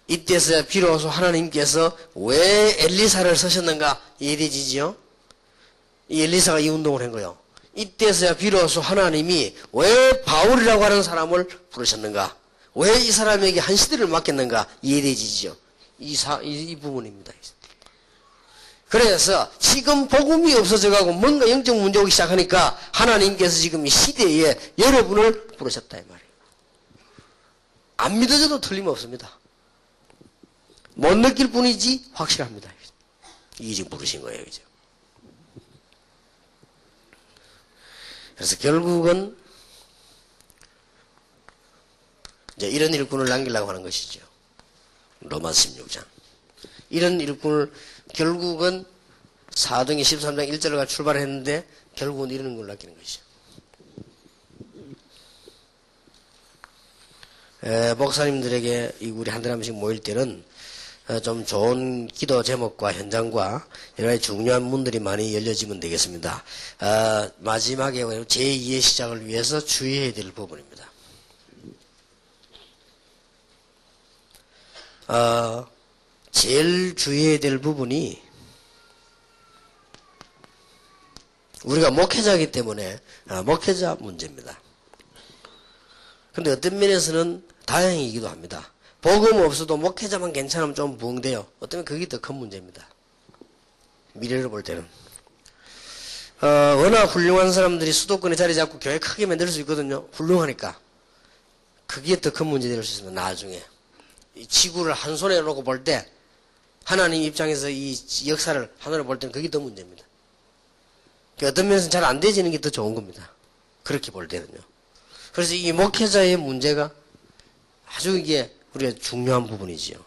이때서야 비로소 하나님께서 왜 엘리사를 쓰셨는가 이해되지요? 이 엘리사가 이 운동을 한 거예요. 이때서야 비로소 하나님이 왜 바울이라고 하는 사람을 부르셨는가? 왜 이 사람에게 한 시대를 맡겼는가? 이해되지죠? 이 부분입니다. 그래서 지금 복음이 없어져가고 뭔가 영적 문제 오기 시작하니까 하나님께서 지금 이 시대에 여러분을 부르셨다 이 말이에요. 안 믿어져도 틀림없습니다. 못 느낄 뿐이지 확실합니다. 이게 지금 부르신 거예요. 그죠? 그래서 결국은 이제 이런 일꾼을 남기려고 하는 것이죠. 로마 16장. 이런 일꾼을 결국은 사도행전 13장 1절과 출발했는데 결국은 이런 걸 남기는 것이죠. 목사님들에게 우리 한 달에 한 번씩 모일 때는 좀 좋은 기도 제목과 현장과 여러 가지 중요한 문들이 많이 열려지면 되겠습니다. 마지막에 제2의 시작을 위해서 주의해야 될 부분입니다. 제일 주의해야 될 부분이 우리가 목회자이기 때문에 목회자 문제입니다. 근데 어떤 면에서는 다행이기도 합니다. 복음 없어도 목회자만 괜찮으면 좀 부흥돼요. 어쩌면 그게 더 큰 문제입니다. 미래를 볼 때는. 워낙 훌륭한 사람들이 수도권에 자리 잡고 교회 크게 만들 수 있거든요. 훌륭하니까. 그게 더 큰 문제 될 수 있습니다. 나중에. 이 지구를 한 손에 놓고 볼 때 하나님 입장에서 이 역사를 하나로 볼 때는 그게 더 문제입니다. 어떤 면에서는 잘 안 되지는 게 더 좋은 겁니다. 그렇게 볼 때는요. 그래서 이 목회자의 문제가 아주 이게 우리가 중요한 부분이지요.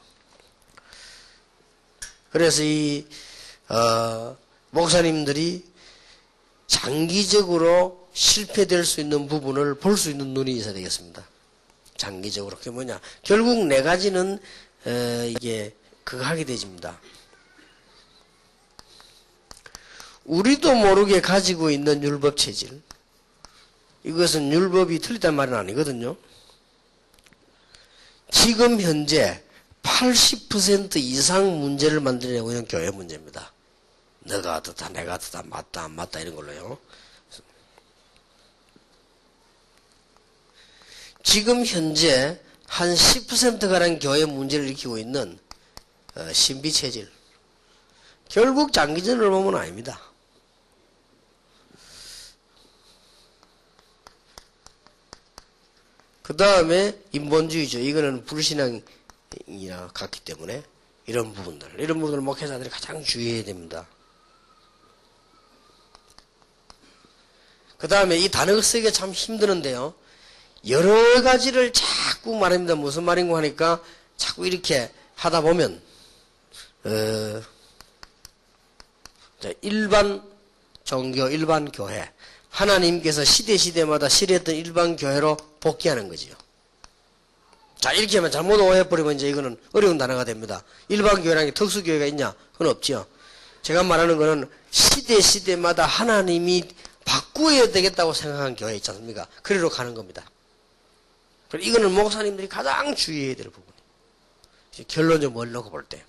그래서 목사님들이 장기적으로 실패될 수 있는 부분을 볼 수 있는 눈이 있어야 되겠습니다. 장기적으로. 그게 뭐냐. 결국 네 가지는, 이게, 그거 하게 되집니다. 우리도 모르게 가지고 있는 율법 체질. 이것은 율법이 틀리단 말은 아니거든요. 지금 현재 80% 이상 문제를 만들어내고 있는 교회 문제입니다. 너가 어떻다, 내가 어떻다, 맞다, 안 맞다, 이런 걸로요. 지금 현재 한 10%가량 교회 문제를 일으키고 있는 신비체질. 결국 장기전을 보면 아닙니다. 그 다음에 인본주의죠. 이거는 불신앙이나 같기 때문에 이런 부분들 목회자들이 가장 주의해야 됩니다. 그 다음에 이 단어가 쓰기가 참 힘드는데요. 여러 가지를 자꾸 말합니다. 무슨 말인고 하니까 자꾸 이렇게 하다 보면 일반 종교, 일반 교회, 하나님께서 시대마다 실현했던 일반 교회로 복귀하는 거지요. 자, 이렇게 하면 잘못 오해해버리면 이제 이거는 어려운 단어가 됩니다. 일반 교회라는 게 특수교회가 있냐? 그건 없죠. 제가 말하는 거는 시대마다 하나님이 바꾸어야 되겠다고 생각한 교회 있지 않습니까? 그리로 가는 겁니다. 이거는 목사님들이 가장 주의해야 될 부분이에요. 결론적으로 뭘 놓고 볼 때.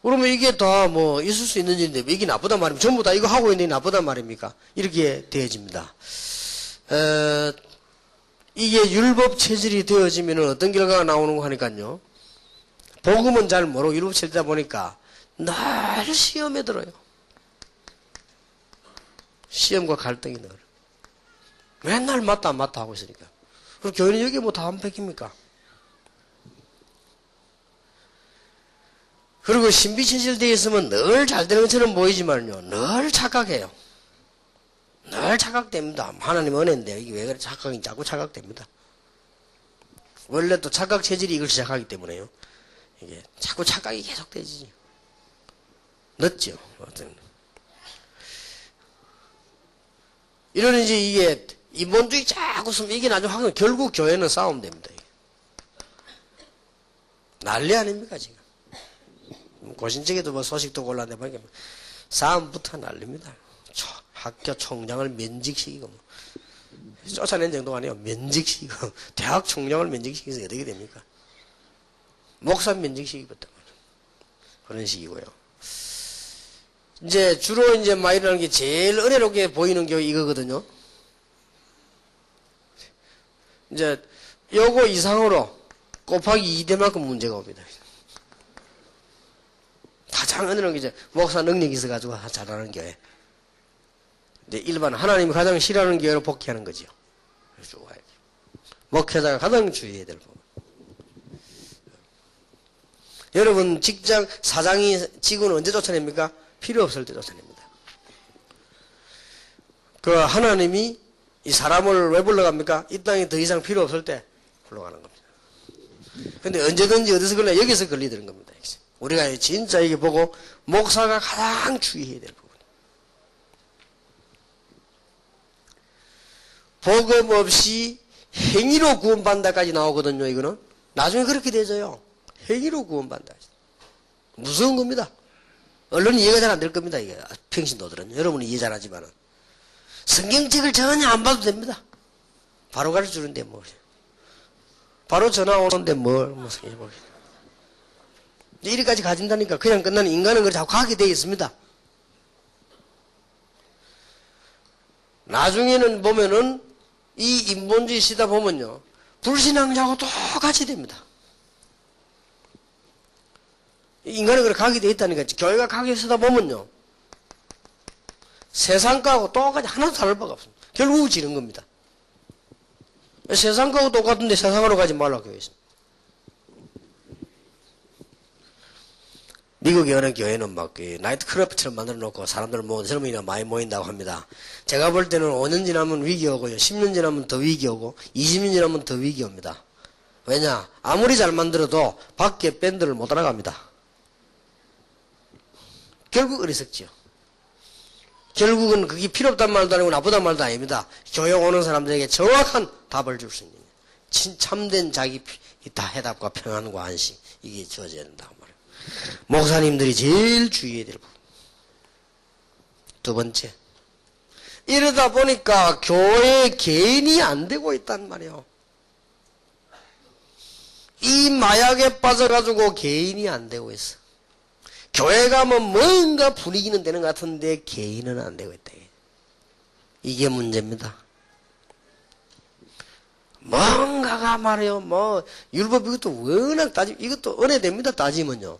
그러면 이게 다 뭐 있을 수 있는 일인데 이게 나쁘단 말입니까? 전부 다 이거 하고 있는 게 나쁘단 말입니까? 이렇게 되어집니다. 이게 율법 체질이 되어지면 어떤 결과가 나오는 거 하니까요. 복음은 잘 모르고 율법 체질이다 보니까 늘 시험에 들어요. 시험과 갈등이 늘. 맨날 맞다 안 맞다 하고 있으니까. 그럼 교회는 여기 뭐 다 완벽입니까? 그리고 신비체질 되어 있으면 늘 잘 되는 것처럼 보이지만요. 늘 착각해요. 늘 착각됩니다. 하나님 은혜인데 이게 왜 그래 자꾸 착각됩니다. 원래 또 착각 체질이 이걸 시작하기 때문에요. 이게 자꾸 착각이 계속되지. 늦죠. 이러는지 이게 인본주의 자꾸 쓰면 이게 나중에 하면 결국 교회는 싸움 됩니다. 난리 아닙니까 지금. 고신적에도 뭐 소식도 곤란해 보니까 싸움부터 난립니다. 학교 총장을 면직시키고 뭐. 쫓아낸 정도가 아니에요. 면직시키고 대학 총장을 면직시켜서 어떻게 됩니까? 목사 면직식이었단 말이에요. 그런 식이고요. 이제 주로 이제 많이 일어나는 게 제일 은혜롭게 보이는 게 이거거든요. 이제 요거 이상으로 곱하기 2대만큼 문제가 옵니다. 가장 은혜로운 게 이제 목사 능력이 있어가지고 잘하는 교회. 이제 일반 하나님이 가장 싫어하는 교회로 복귀하는 거죠. 목회자가 가장 주의해야 될 부분. 여러분 직장 사장이 직원을 언제 쫓아냅니까? 필요 없을 때 쫓아냅니다. 그 하나님이 이 사람을 왜 불러갑니까? 이 땅에 더 이상 필요 없을 때 불러가는 겁니다. 근데 언제든지 어디서 걸려? 여기서 걸리드는 겁니다. 우리가 진짜 이게 보고 목사가 가장 주의해야 될 부분. 복음 없이 행위로 구원받는다까지 나오거든요. 이거는 나중에 그렇게 되져요. 행위로 구원받는다. 무서운 겁니다. 언론 이해가 잘 안 될 겁니다. 이게 평신도들은 여러분이 이해 잘하지만은 성경책을 전혀 안 봐도 됩니다. 바로 가르쳐주는데 뭐 바로 전화 오는데 뭘 성경 보게. 이리까지 가진다니까 그냥 끝나는 인간은 그걸 자꾸 가게 되어 있습니다. 나중에는 보면은 이 인본주의 시다 보면요 불신앙자하고 똑같이 됩니다. 인간은 그렇게 가게 되어 있다니까. 교회가 가게 쓰다 보면요 세상과하고 똑같이 하나도 다를 바가 없습니다. 결국 지는 겁니다. 세상과하고 똑같은데 세상으로 가지 말라고 되어 있습니다. 미국의 어느 교회는 막 나이트클럽처럼 만들어 놓고 사람들 젊은이가 많이 모인다고 합니다. 제가 볼 때는 5년 지나면 위기 오고요. 10년 지나면 더 위기 오고 20년 지나면 더 위기 옵니다. 왜냐? 아무리 잘 만들어도 밖에 밴드를 못 따라갑니다. 결국 어리석지요. 결국은 그게 필요 없단 말도 아니고 나쁘단 말도 아닙니다. 교회 오는 사람들에게 정확한 답을 줄 수 있는 참된 자기 다 해답과 평안과 안식 이게 주어져야 된다고 말해요. 목사님들이 제일 주의해야 될 부분. 두 번째, 이러다 보니까 교회 개인이 안 되고 있단 말이에요. 이 마약에 빠져가지고 개인이 안 되고 있어. 교회 가면 뭔가 분위기는 되는 것 같은데 개인은 안 되고 있다. 이게 문제입니다. 뭔가가 말이에요. 율법 이것도 워낙 이것도 은혜됩니다. 따지면요.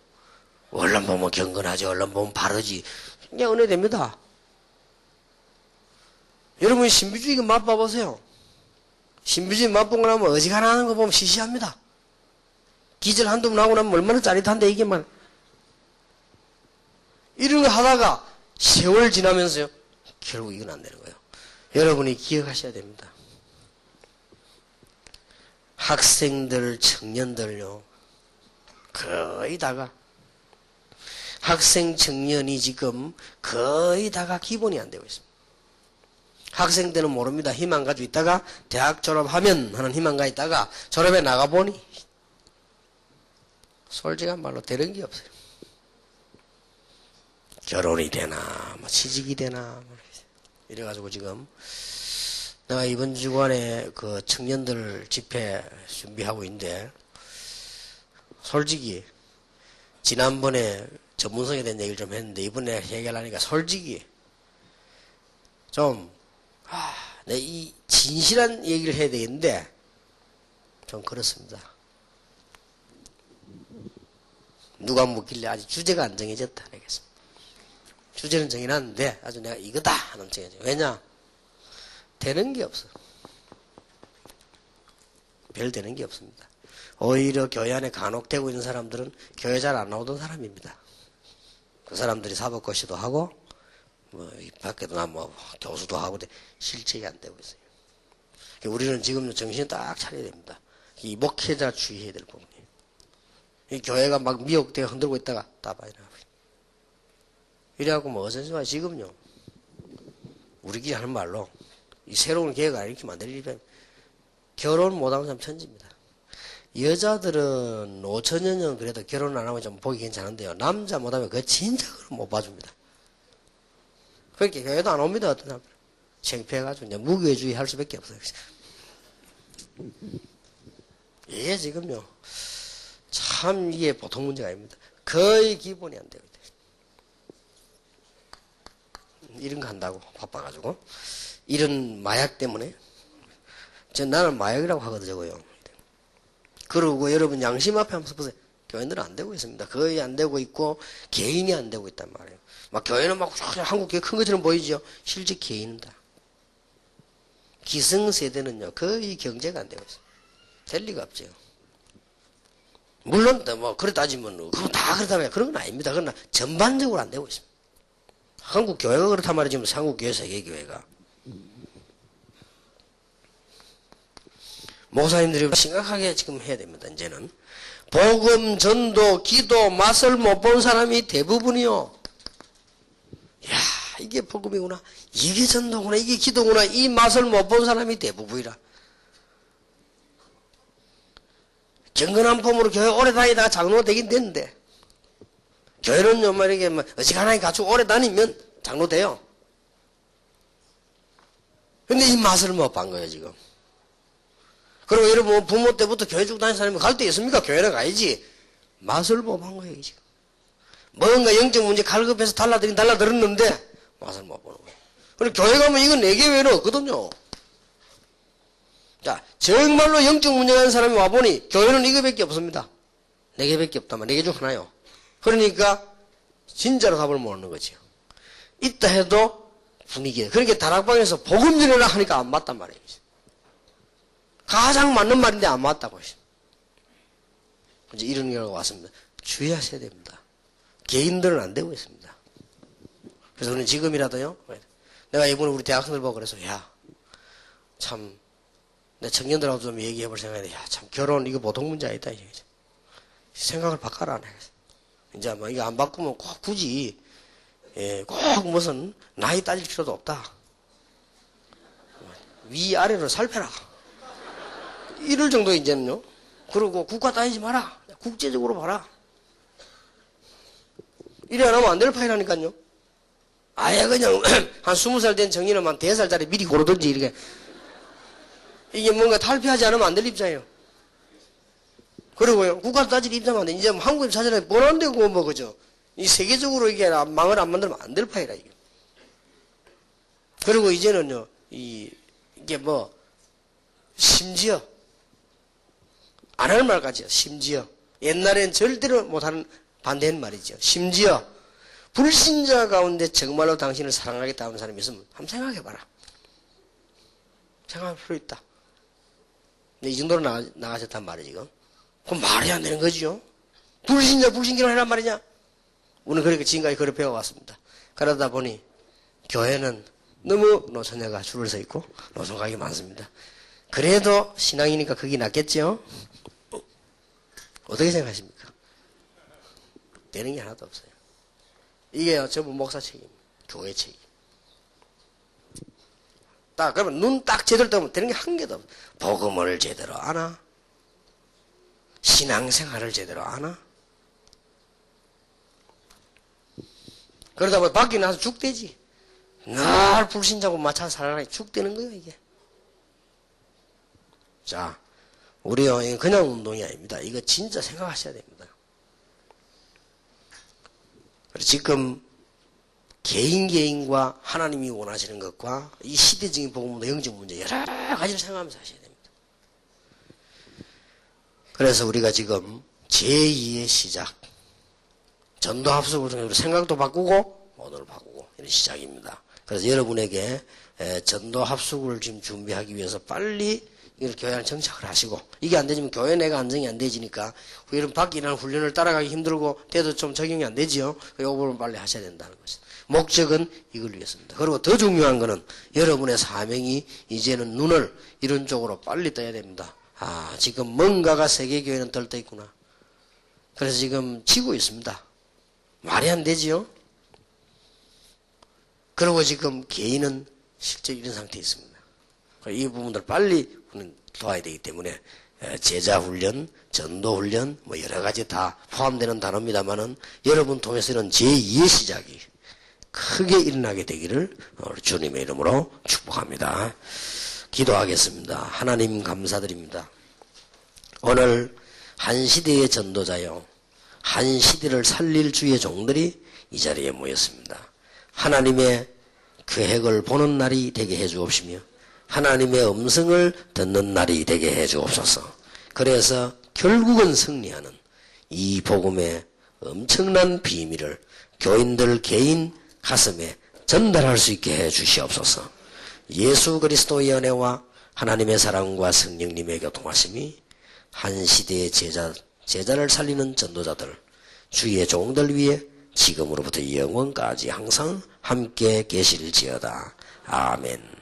언론 보면 경건하지, 언론 보면 바르지. 그냥 은혜됩니다. 여러분 신비주의 맛봐보세요. 신비주의 맛보고 나면 어지간하는 거 보면 시시합니다. 기절 한두 번 하고 나면 얼마나 짜릿한데 이게 말. 이런 거 하다가 세월 지나면서요. 결국 이건 안 되는 거예요. 여러분이 기억하셔야 됩니다. 학생들, 청년들요. 거의 다가 학생, 청년이 지금 거의 다가 기본이 안 되고 있습니다. 학생 때는 모릅니다. 희망 가지고 있다가 대학 졸업하면 하는 희망가 있다가 졸업해 나가보니 솔직한 말로 되는 게 없어요. 결혼이 되나 취직이 되나 이래가지고 지금 내가 이번 주간에 그 청년들 집회 준비하고 있는데 솔직히 지난번에 전문성에 대한 얘기를 좀 했는데 이번에 얘기하려니까 솔직히 좀 내 이 진실한 얘기를 해야 되겠는데 좀 그렇습니다. 누가 묻길래 아직 주제가 안 정해졌다 그러겠습니다. 주제는 정해놨는데 아주 내가 이거다 하는 정해져. 왜냐? 되는 게 없어. 별 되는 게 없습니다. 오히려 교회 안에 간혹되고 있는 사람들은 교회 잘 안 나오던 사람입니다. 그 사람들이 사법고시도 하고 밖에도 교수도 하고 실책이 안 되고 있어요. 우리는 지금 정신 딱 차려야 됩니다. 이 목회자 주의해야 될 부분이에요. 이 교회가 막 미혹되어 흔들고 있다가 따봐야 나와요. 이래갖고 어쩌지 지금요. 우리끼리 하는 말로 이 새로운 계획을 이렇게 만들려면 결혼 못하는 사람 천지입니다. 여자들은 5천년 그래도 결혼 안 하면 좀 보기 괜찮은데요. 남자 못하면 그거 진짜 못 봐줍니다. 그렇게 교회도 안 옵니다. 어떤 사람들. 창피해가지고 이제 무교회주의 할 수밖에 없어요. 이게 지금요. 참 이게 보통 문제가 아닙니다. 거의 기본이 안 되거든요. 이런 거 한다고 바빠가지고 이런 마약 때문에 나는 마약이라고 하거든요. 저거요. 그러고 여러분 양심 앞에 한번 보세요. 교회들은 안 되고 있습니다. 거의 안 되고 있고 개인이 안 되고 있단 말이에요. 막 교회는 막 한국 교회 큰 것처럼 보이죠. 실제 개인은 다. 기성세대는요 거의 경제가 안 되고 있어요. 될 리가 없죠. 물론 뭐 그래 따지면 그거 다 그렇다면 그런 건 아닙니다. 그러나 전반적으로 안 되고 있습니다. 한국 교회가 그렇단 말이지 한국 교회 세계교회가. 목사님들이 심각하게 지금 해야 됩니다. 이제는 복음, 전도, 기도 맛을 못 본 사람이 대부분이요. 야, 이게 복음이구나, 이게 전도구나, 이게 기도구나, 이 맛을 못 본 사람이 대부분이라. 경건한 폼으로 교회 오래 다니다가 장로 되긴 됐는데, 교회는요, 이렇게 어지간하게 갖추고 오래 다니면 장로 돼요. 근데 이 맛을 못 본 거예요, 지금. 그리고 여러분 부모 때부터 교회 쭉 다니는 사람이 갈 때 있습니까? 교회는 가야지. 맛을 못 본 거예요, 지금. 뭔가 영적 문제 갈급해서 달라들었는데 맛을 못 보는 거예요. 그리고 교회 가면 이건 4개 외에는 없거든요. 자, 정말로 영적 문제가 있는 사람이 와보니 교회는 이거밖에 없습니다. 4개밖에 없다만 4개 중 하나요. 그러니까 진짜로 답을 모르는 거죠. 있다 해도 분위기에. 그러니까 다락방에서 복음 전해라 하니까 안 맞단 말이에요. 가장 맞는 말인데 안 맞다고 했어요. 이제 이런 경우가 왔습니다. 주의하셔야 됩니다. 개인들은 안 되고 있습니다. 그래서 우리는 지금이라도요, 내가 이번에 우리 대학생들 보고 그래서, 야, 참, 내 청년들하고 좀 얘기해 볼 생각인데, 야, 참, 결혼 이거 보통 문제 아니다. 생각을 바꿔라. 이제 뭐 이거 안 바꾸면 꼭 굳이, 꼭 무슨 나이 따질 필요도 없다. 위아래로 살펴라. 이럴 정도 이제는요. 그리고 국가 따지지 마라. 국제적으로 봐라. 이래 안 하면 안 될 판이라니까요. 아예 그냥 한 20살 된 정의는 한 4살짜리 미리 고르든지 이렇게. 이게 뭔가 탈피하지 않으면 안 될 입장이에요. 그리고요, 국가 따질 입장은 안 돼. 이제 한국에서 찾아내 뻔한데 그거 뭐 그죠. 이 세계적으로 이게 망을 안 만들면 안 될 판이라 이게. 그리고 이제는요, 이게 뭐 심지어 안 하는 말까지요. 심지어 옛날엔 절대로 못하는 반대한 말이죠. 심지어 불신자 가운데 정말로 당신을 사랑하겠다는 사람이 있으면 한번 생각해봐라. 생각할 필요 있다. 근데 이 정도로 나가셨단 말이지. 지금. 그럼 말이 안 되는 거죠. 불신자 불신기를 하란 말이냐. 우리는 그렇게 지금까지 그렇게 배워왔습니다. 그러다 보니 교회는 너무 노처녀가 줄을 서 있고 노총각이 많습니다. 그래도 신앙이니까 그게 낫겠죠. 어떻게 생각하십니까? 되는 게 하나도 없어요. 이게요, 전부 목사 책임입니다. 교회 책임. 딱, 그러면 눈 딱 제대로 뜨면 되는 게 한 개도 없어요. 복음을 제대로 아나? 신앙생활을 제대로 아나? 그러다 보면 밖에 나서 죽대지. 날 불신자고 마차 살아나니 죽대는 거예요, 이게. 자, 우리요, 이거 그냥 운동이 아닙니다. 이거 진짜 생각하셔야 됩니다. 지금 개인과 하나님이 원하시는 것과 이 시대적인 복음과 영적 문제 여러 가지를 생각하면서 하셔야 됩니다. 그래서 우리가 지금 제2의 시작, 전도 합숙을 통해서 생각도 바꾸고 모델을 바꾸고 이런 시작입니다. 그래서 여러분에게 전도 합숙을 지금 준비하기 위해서 빨리 이걸 교회 안에 정착을 하시고, 이게 안 되지만 교회 내가 안정이 안 되지니까 이런 밖에 일하는 훈련을 따라가기 힘들고 때도 좀 적용이 안 되지요. 이 부분 빨리 하셔야 된다는 것입니다. 목적은 이걸 위해서입니다. 그리고 더 중요한 거는 여러분의 사명이 이제는 눈을 이런 쪽으로 빨리 떠야 됩니다. 아, 지금 뭔가가 세계교회는 들떠 있구나. 그래서 지금 지고 있습니다. 말이 안 되지요. 그리고 지금 개인은 실제 이런 상태에 있습니다. 이 부분들 빨리 도와야 되기 때문에 제자훈련, 전도훈련 뭐 여러 가지 다 포함되는 단어입니다만은 여러분 통해서는 제2의 시작이 크게 일어나게 되기를 주님의 이름으로 축복합니다. 기도하겠습니다. 하나님 감사드립니다. 오늘 한 시대의 전도자요, 한 시대를 살릴 주의 종들이 이 자리에 모였습니다. 하나님의 계획을 보는 날이 되게 해주옵시며 하나님의 음성을 듣는 날이 되게 해주옵소서. 그래서 결국은 승리하는 이 복음의 엄청난 비밀을 교인들 개인 가슴에 전달할 수 있게 해 주시옵소서. 예수 그리스도의 은혜와 하나님의 사랑과 성령님의 교통하심이 한 시대의 제자를 살리는 전도자들, 주의 종들 위에 지금으로부터 영원까지 항상 함께 계실지어다. 아멘.